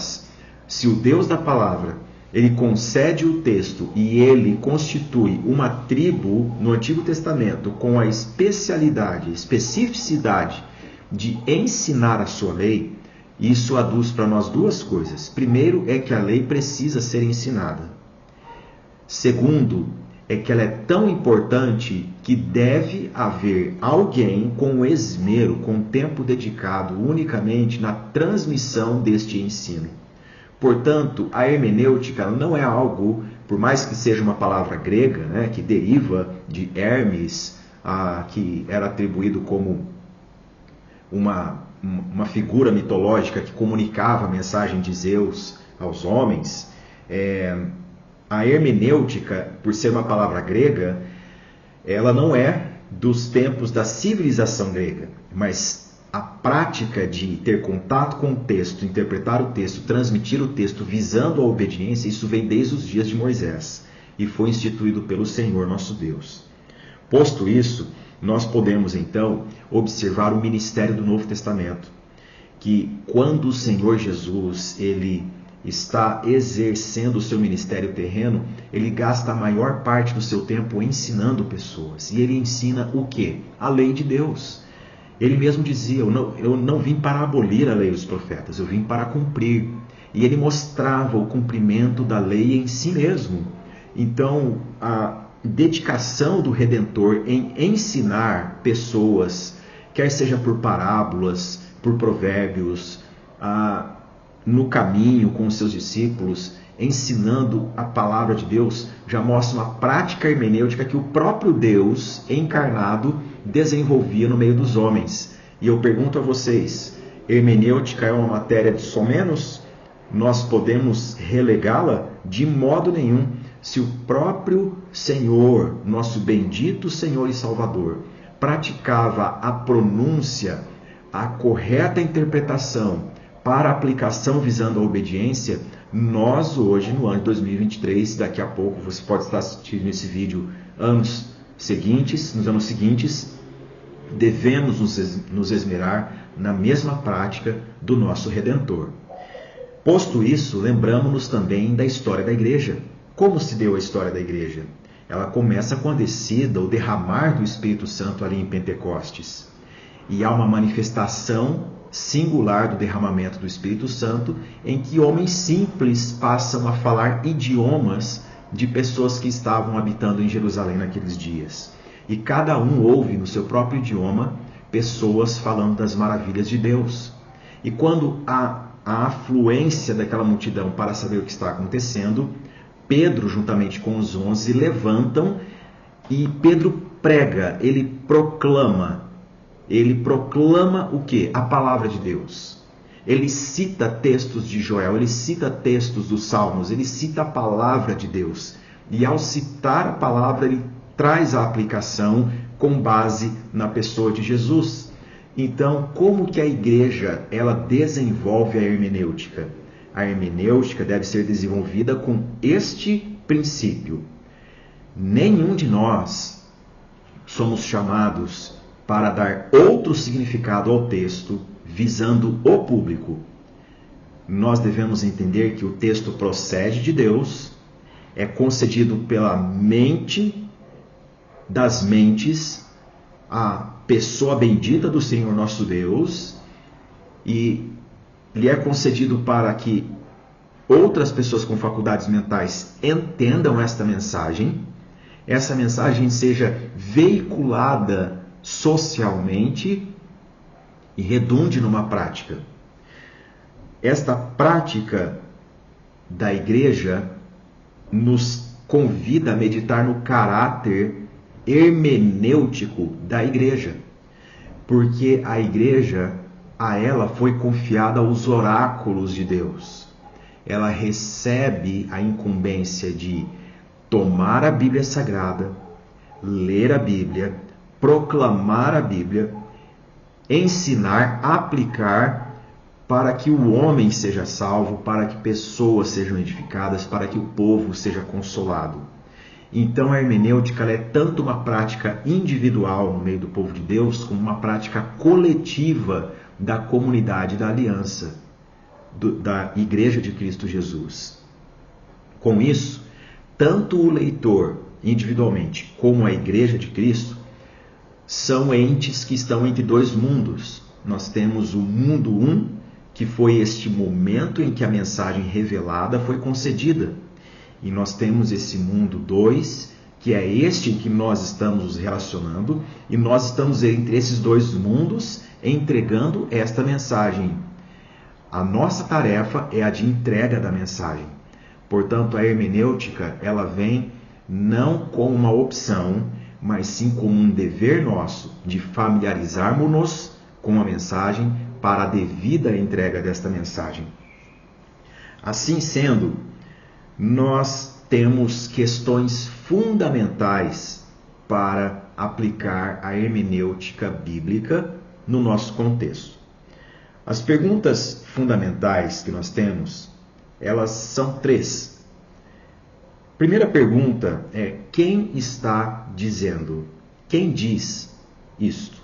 se o Deus da palavra, ele concede o texto e ele constitui uma tribo no Antigo Testamento com a especificidade de ensinar a sua lei, isso aduz para nós duas coisas. Primeiro é que a lei precisa ser ensinada. Segundo, é que ela é tão importante que deve haver alguém com esmero, com tempo dedicado unicamente na transmissão deste ensino. Portanto, a hermenêutica não é algo, por mais que seja uma palavra grega, né, que deriva de Hermes, que era atribuído como uma figura mitológica que comunicava a mensagem de Zeus aos homens. A hermenêutica, por ser uma palavra grega, ela não é dos tempos da civilização grega, mas a prática de ter contato com o texto, interpretar o texto, transmitir o texto visando a obediência, isso vem desde os dias de Moisés e foi instituído pelo Senhor nosso Deus. Posto isso, nós podemos então observar o ministério do Novo Testamento, que quando o Senhor Jesus ele está exercendo o seu ministério terreno, ele gasta a maior parte do seu tempo ensinando pessoas. E ele ensina o quê? A lei de Deus. Ele mesmo dizia, eu não vim para abolir a lei dos profetas, eu vim para cumprir. E ele mostrava o cumprimento da lei em si mesmo. Então, a dedicação do Redentor em ensinar pessoas, quer seja por parábolas, por provérbios, no caminho com os seus discípulos, ensinando a palavra de Deus, já mostra uma prática hermenêutica que o próprio Deus encarnado desenvolvia no meio dos homens. E eu pergunto a vocês, hermenêutica é uma matéria de somenos? Nós podemos relegá-la? De modo nenhum. Se o próprio Senhor, nosso bendito Senhor e Salvador, praticava a pronúncia, a correta interpretação para a aplicação visando a obediência, nós hoje, no ano de 2023, daqui a pouco você pode estar assistindo esse vídeo nos anos seguintes, devemos nos esmerar na mesma prática do nosso Redentor. Posto isso, lembramos-nos também da história da igreja. Como se deu a história da igreja? Ela começa com a descida, o derramar do Espírito Santo ali em Pentecostes. E há uma manifestação singular do derramamento do Espírito Santo, em que homens simples passam a falar idiomas de pessoas que estavam habitando em Jerusalém naqueles dias. E cada um ouve no seu próprio idioma pessoas falando das maravilhas de Deus. E quando há a afluência daquela multidão para saber o que está acontecendo, Pedro, juntamente com os 11, levantam e Pedro prega, ele proclama o quê? A palavra de Deus. Ele cita textos de Joel, ele cita textos dos Salmos, ele cita a palavra de Deus. E ao citar a palavra, ele traz a aplicação com base na pessoa de Jesus. Então, como que a igreja ela desenvolve a hermenêutica? A hermenêutica deve ser desenvolvida com este princípio. Nenhum de nós somos chamados para dar outro significado ao texto, visando o público. Nós devemos entender que o texto procede de Deus, é concedido pela mente das mentes, a pessoa bendita do Senhor nosso Deus, e lhe é concedido para que outras pessoas com faculdades mentais entendam esta mensagem seja veiculada socialmente e redunde numa prática. Esta prática da igreja nos convida a meditar no caráter hermenêutico da igreja, porque a igreja, a ela foi confiada os oráculos de Deus. Ela recebe a incumbência de tomar a Bíblia Sagrada, ler a Bíblia, proclamar a Bíblia, ensinar, aplicar para que o homem seja salvo, para que pessoas sejam edificadas, para que o povo seja consolado. Então a hermenêutica ela é tanto uma prática individual no meio do povo de Deus, como uma prática coletiva da comunidade da aliança, da Igreja de Cristo Jesus. Com isso, tanto o leitor individualmente como a Igreja de Cristo são entes que estão entre dois mundos. Nós temos o mundo 1, que foi este momento em que a mensagem revelada foi concedida. E nós temos esse mundo 2, que é este em que nós estamos nos relacionando, e nós estamos entre esses dois mundos entregando esta mensagem. A nossa tarefa é a de entrega da mensagem. Portanto, a hermenêutica ela vem não como uma opção, mas sim como um dever nosso de familiarizarmos-nos com a mensagem para a devida entrega desta mensagem. Assim sendo, nós temos questões fundamentais para aplicar a hermenêutica bíblica no nosso contexto. As perguntas fundamentais que nós temos, elas são 3. Primeira pergunta é: quem está dizendo? Quem diz isto?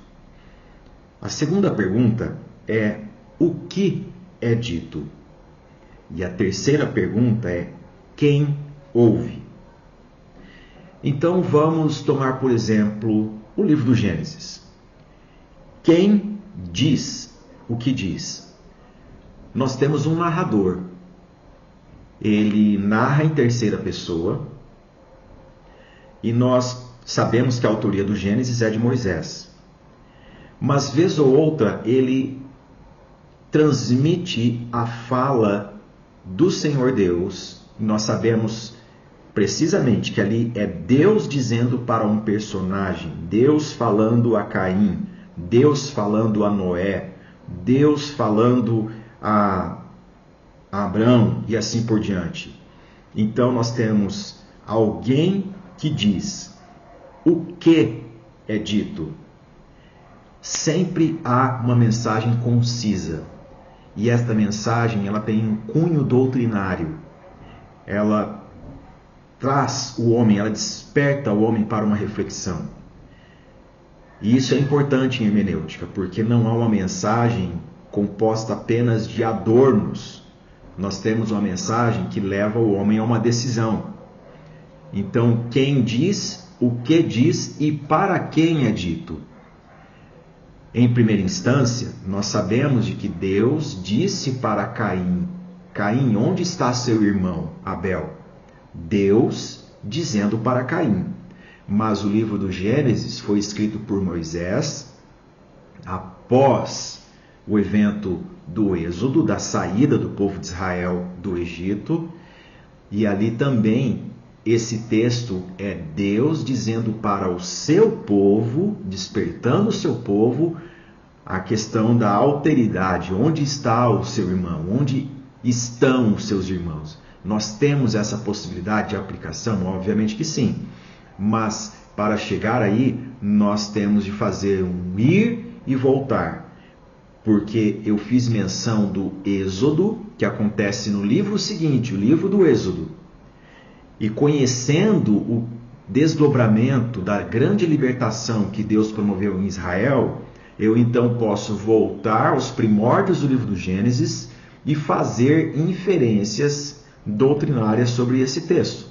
A segunda pergunta é: o que é dito? E a terceira pergunta é: quem ouve? Então vamos tomar, por exemplo, o livro do Gênesis. Quem diz o que diz? Nós temos um narrador. Ele narra em terceira pessoa e nós sabemos que a autoria do Gênesis é de Moisés. Mas vez ou outra ele transmite a fala do Senhor Deus. Nós sabemos precisamente que ali é Deus dizendo para um personagem, Deus falando a Caim, Deus falando a Noé, Deus falando a Abraão e assim por diante. Então nós temos alguém que diz o que é dito. Sempre há uma mensagem concisa. E esta mensagem ela tem um cunho doutrinário. Ela traz o homem, ela desperta o homem para uma reflexão. E isso é importante em hermenêutica, porque não há uma mensagem composta apenas de adornos. Nós temos uma mensagem que leva o homem a uma decisão. Então, quem diz, o que diz e para quem é dito? Em primeira instância, nós sabemos de que Deus disse para Caim: Caim, onde está seu irmão Abel? Deus dizendo para Caim. Mas o livro do Gênesis foi escrito por Moisés após o evento do Êxodo, da saída do povo de Israel do Egito. E ali também esse texto é Deus dizendo para o seu povo, despertando o seu povo, a questão da alteridade. Onde está o seu irmão? Onde estão os seus irmãos? Nós temos essa possibilidade de aplicação? Obviamente que sim. Mas para chegar aí, nós temos de fazer um ir e voltar. Porque eu fiz menção do Êxodo, que acontece no livro seguinte, o livro do Êxodo. E conhecendo o desdobramento da grande libertação que Deus promoveu em Israel, eu então posso voltar aos primórdios do livro do Gênesis e fazer inferências doutrinárias sobre esse texto.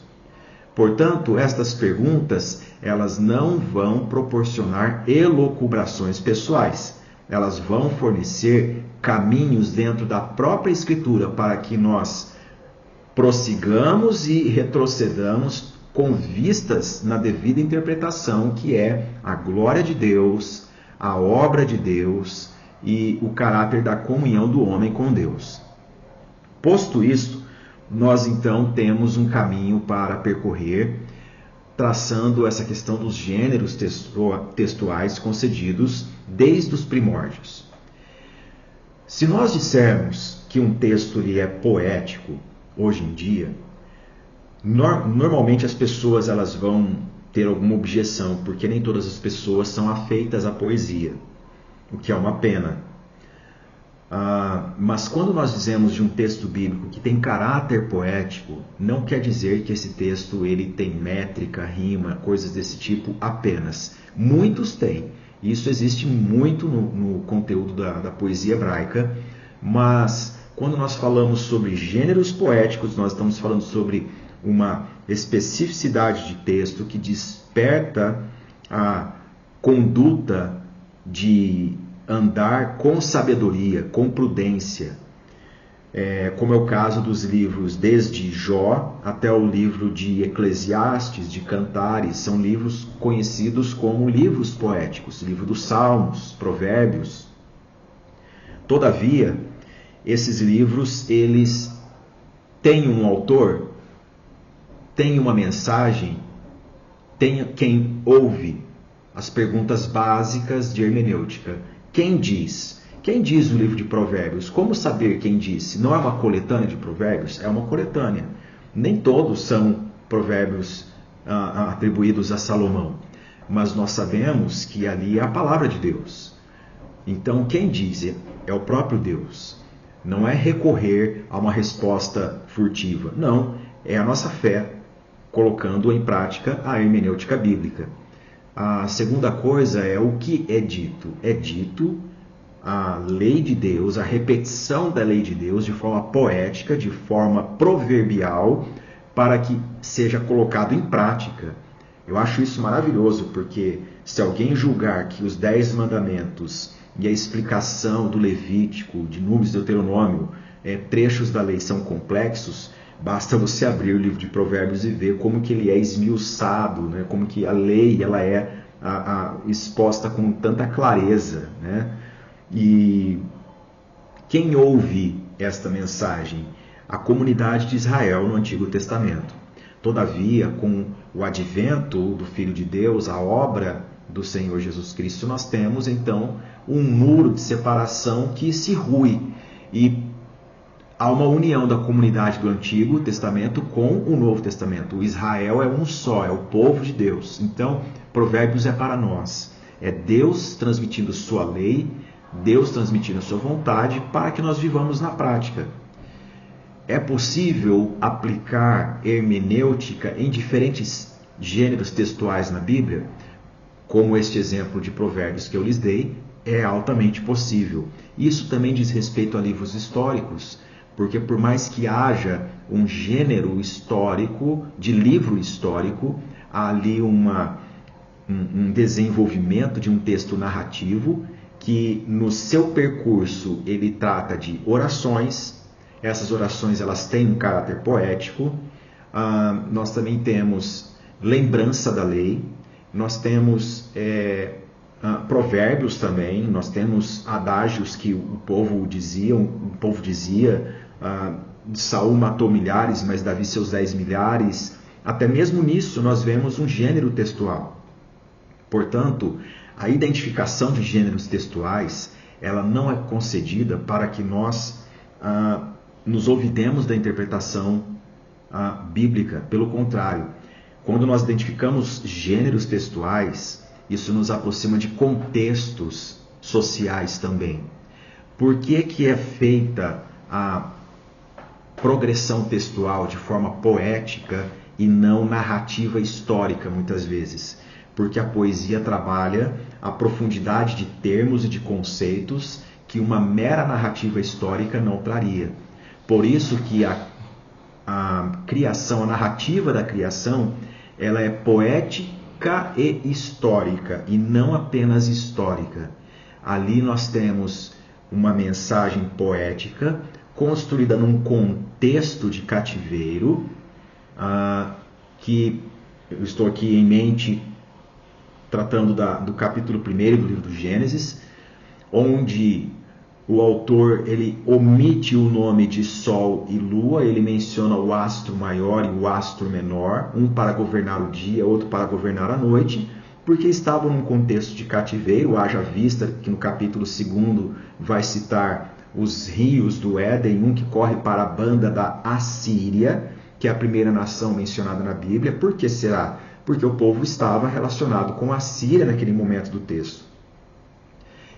Portanto, estas perguntas, elas não vão proporcionar elucubrações pessoais. Elas vão fornecer caminhos dentro da própria Escritura para que nós prossigamos e retrocedamos com vistas na devida interpretação, que é a glória de Deus, a obra de Deus e o caráter da comunhão do homem com Deus. Posto isto, nós então temos um caminho para percorrer, traçando essa questão dos gêneros textuais concedidos desde os primórdios. Se nós dissermos que um texto ele é poético, hoje em dia, normalmente as pessoas elas vão ter alguma objeção, porque nem todas as pessoas são afeitas à poesia, o que é uma pena. Mas quando nós dizemos de um texto bíblico que tem caráter poético, não quer dizer que esse texto ele tem métrica, rima, coisas desse tipo apenas. Muitos têm. Isso existe muito no conteúdo da poesia hebraica, mas quando nós falamos sobre gêneros poéticos, nós estamos falando sobre uma especificidade de texto que desperta a conduta de andar com sabedoria, com prudência, como é o caso dos livros desde Jó até o livro de Eclesiastes, de Cantares, são livros conhecidos como livros poéticos, livro dos Salmos, Provérbios. Todavia, esses livros, eles têm um autor, têm uma mensagem, tem quem ouve as perguntas básicas de hermenêutica. Quem diz? Quem diz no livro de Provérbios? Como saber quem disse? Não é uma coletânea de provérbios? É uma coletânea. Nem todos são provérbios atribuídos a Salomão, mas nós sabemos que ali é a palavra de Deus. Então, quem diz é o próprio Deus. Não é recorrer a uma resposta furtiva. Não, é a nossa fé colocando em prática a hermenêutica bíblica. A segunda coisa é o que é dito. É dito a lei de Deus, a repetição da lei de Deus de forma poética, de forma proverbial, para que seja colocado em prática. Eu acho isso maravilhoso, porque se alguém julgar que os 10 mandamentos e a explicação do Levítico, de Números e Deuteronômio, trechos da lei são complexos, basta você abrir o livro de Provérbios e ver como que ele é esmiuçado, né? Como que a lei ela é exposta com tanta clareza, né? E quem ouve esta mensagem? A comunidade de Israel no Antigo Testamento. Todavia, com o advento do Filho de Deus, a obra do Senhor Jesus Cristo, nós temos então um muro de separação que se rui e há uma união da comunidade do Antigo Testamento com o Novo Testamento. O Israel é um só, é o povo de Deus. Então, Provérbios é para nós. É Deus transmitindo sua lei, Deus transmitindo a sua vontade para que nós vivamos na prática. É possível aplicar hermenêutica em diferentes gêneros textuais na Bíblia? Como este exemplo de Provérbios que eu lhes dei, é altamente possível. Isso também diz respeito a livros históricos, porque por mais que haja um gênero histórico, de livro histórico, há ali um desenvolvimento de um texto narrativo que no seu percurso ele trata de orações. Essas orações elas têm um caráter poético. Nós também temos lembrança da lei, nós temos provérbios também, nós temos adágios que o povo dizia, Saul matou milhares, mas Davi seus 10 milhares. Até mesmo nisso nós vemos um gênero textual. Portanto, a identificação de gêneros textuais, ela não é concedida para que nós nos olvidemos da interpretação bíblica. Pelo contrário, quando nós identificamos gêneros textuais, isso nos aproxima de contextos sociais também. Por que é feita a progressão textual de forma poética e não narrativa histórica, muitas vezes? Porque a poesia trabalha a profundidade de termos e de conceitos que uma mera narrativa histórica não traria. Por isso que a criação, a narrativa da criação, ela é poética e histórica, e não apenas histórica. Ali nós temos uma mensagem poética construída num contexto de cativeiro, que eu estou aqui em mente tratando do capítulo 1 do livro do Gênesis, onde o autor ele omite o nome de Sol e Lua, ele menciona o astro maior e o astro menor, um para governar o dia, outro para governar a noite, porque estavam num contexto de cativeiro, haja vista que no capítulo 2 vai citar os rios do Éden, um que corre para a banda da Assíria, que é a primeira nação mencionada na Bíblia. Por que será? Porque o povo estava relacionado com a Síria naquele momento do texto.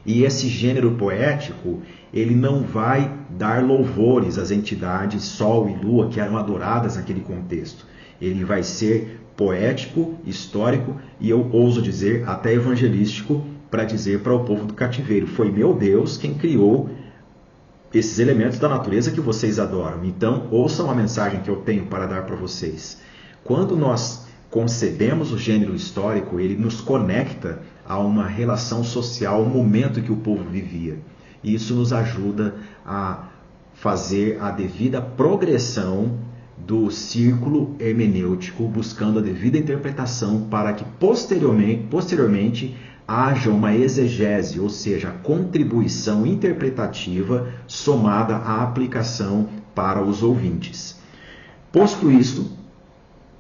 E esse gênero poético, ele não vai dar louvores às entidades Sol e Lua que eram adoradas naquele contexto. Ele vai ser poético, histórico e eu ouso dizer até evangelístico para dizer para o povo do cativeiro: foi meu Deus quem criou esses elementos da natureza que vocês adoram. Então, ouçam a mensagem que eu tenho para dar para vocês. Quando nós concebemos o gênero histórico, ele nos conecta a uma relação social, um momento que o povo vivia. E isso nos ajuda a fazer a devida progressão do círculo hermenêutico, buscando a devida interpretação para que posteriormente haja uma exegese, ou seja, a contribuição interpretativa somada à aplicação para os ouvintes. Posto isto,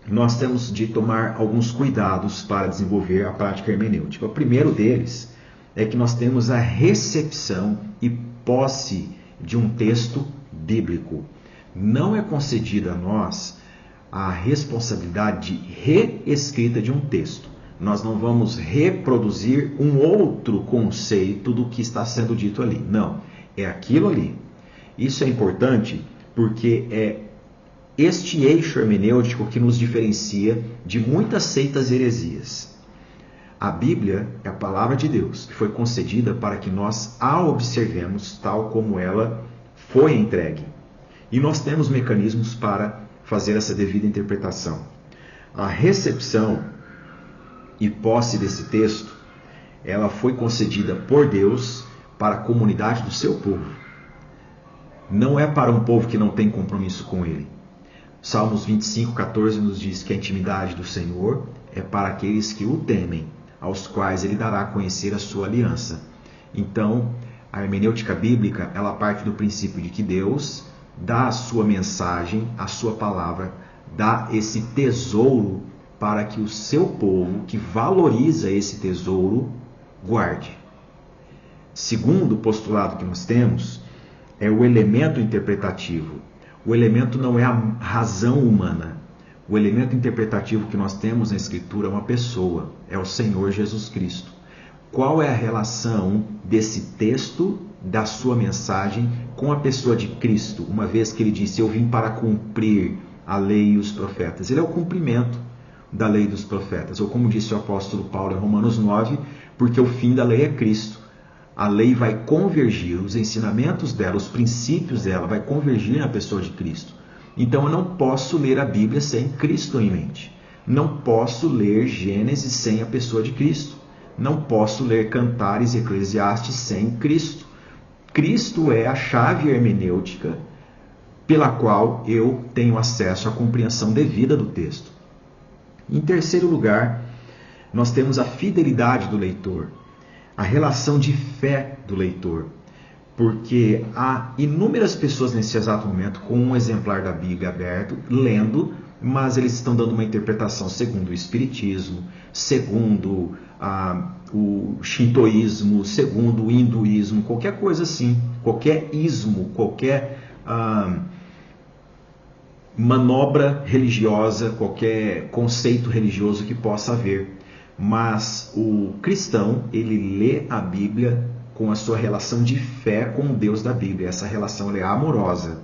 nós temos de tomar alguns cuidados para desenvolver a prática hermenêutica. O primeiro deles é que nós temos a recepção e posse de um texto bíblico. Não é concedida a nós a responsabilidade de reescrita de um texto. Nós não vamos reproduzir um outro conceito do que está sendo dito ali. Não, é aquilo ali. Isso é importante porque é este eixo hermenêutico que nos diferencia de muitas seitas e heresias. A Bíblia é a palavra de Deus, que foi concedida para que nós a observemos tal como ela foi entregue. E nós temos mecanismos para fazer essa devida interpretação. A recepção e posse desse texto, ela foi concedida por Deus para a comunidade do seu povo. Não é para um povo que não tem compromisso com Ele. Salmos 25:14 nos diz que a intimidade do Senhor é para aqueles que o temem, aos quais Ele dará a conhecer a sua aliança. Então, a hermenêutica bíblica, ela parte do princípio de que Deus dá a sua mensagem, a sua palavra, dá esse tesouro para que o seu povo, que valoriza esse tesouro, guarde. Segundo postulado que nós temos, é o elemento interpretativo. O elemento não é a razão humana. O elemento interpretativo que nós temos na Escritura é uma pessoa, é o Senhor Jesus Cristo. Qual é a relação desse texto, da sua mensagem, com a pessoa de Cristo, uma vez que ele disse: eu vim para cumprir a lei e os profetas? Ele é o cumprimento da lei dos profetas, ou como disse o apóstolo Paulo em Romanos 9, porque o fim da lei é Cristo. A lei vai convergir, os ensinamentos dela, os princípios dela, vai convergir na pessoa de Cristo. Então eu não posso ler a Bíblia sem Cristo em mente. Não posso ler Gênesis sem a pessoa de Cristo. Não posso ler Cantares e Eclesiastes sem Cristo. Cristo é a chave hermenêutica pela qual eu tenho acesso à compreensão devida do texto. Em terceiro lugar, nós temos a fidelidade do leitor, a relação de fé do leitor, porque há inúmeras pessoas nesse exato momento com um exemplar da Bíblia aberto, lendo, mas eles estão dando uma interpretação segundo o Espiritismo, segundo o Shintoísmo, segundo o Hinduísmo, qualquer coisa assim, qualquer ismo, qualquer manobra religiosa, qualquer conceito religioso que possa haver. Mas o cristão, ele lê a Bíblia com a sua relação de fé com o Deus da Bíblia. Essa relação é amorosa.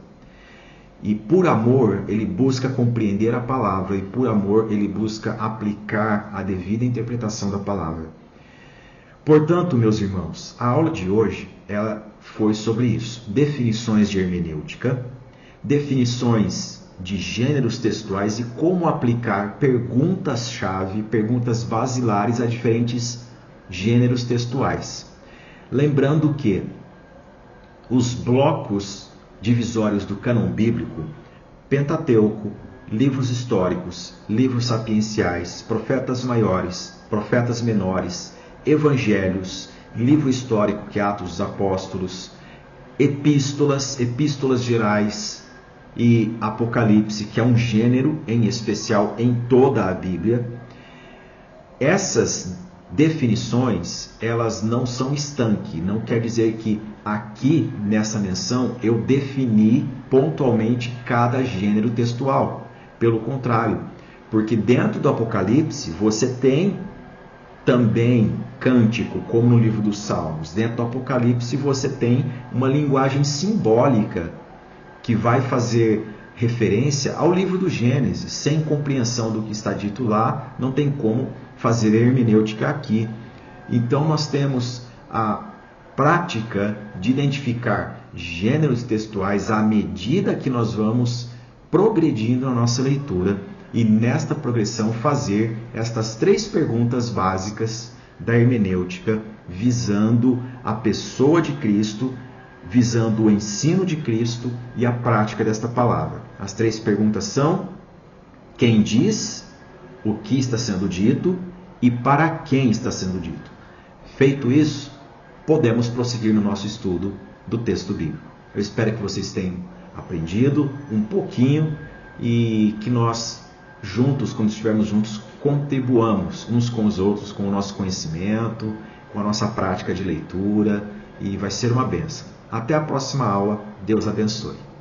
E por amor, ele busca compreender a palavra. E por amor, ele busca aplicar a devida interpretação da palavra. Portanto, meus irmãos, a aula de hoje ela foi sobre isso. Definições de hermenêutica, definições de gêneros textuais e como aplicar perguntas-chave, perguntas basilares a diferentes gêneros textuais. Lembrando que os blocos divisórios do cânon bíblico, Pentateuco, livros históricos, livros sapienciais, profetas maiores, profetas menores, evangelhos, livro histórico que é Atos dos Apóstolos, epístolas gerais, e Apocalipse, que é um gênero em especial em toda a Bíblia. Essas definições, elas não são estanque, não quer dizer que aqui nessa menção eu defini pontualmente cada gênero textual. Pelo contrário, porque dentro do Apocalipse você tem também cântico, como no livro dos Salmos. Dentro do Apocalipse você tem uma linguagem simbólica que vai fazer referência ao livro do Gênesis. Sem compreensão do que está dito lá, não tem como fazer hermenêutica aqui. Então nós temos a prática de identificar gêneros textuais à medida que nós vamos progredindo na nossa leitura e nesta progressão fazer estas 3 perguntas básicas da hermenêutica, visando a pessoa de Cristo, visando o ensino de Cristo e a prática desta palavra. As 3 perguntas são: quem diz, o que está sendo dito e para quem está sendo dito. Feito isso, podemos prosseguir no nosso estudo do texto bíblico. Eu espero que vocês tenham aprendido um pouquinho e que nós juntos, quando estivermos juntos, contribuamos uns com os outros com o nosso conhecimento, com a nossa prática de leitura, e vai ser uma bênção. Até a próxima aula. Deus abençoe.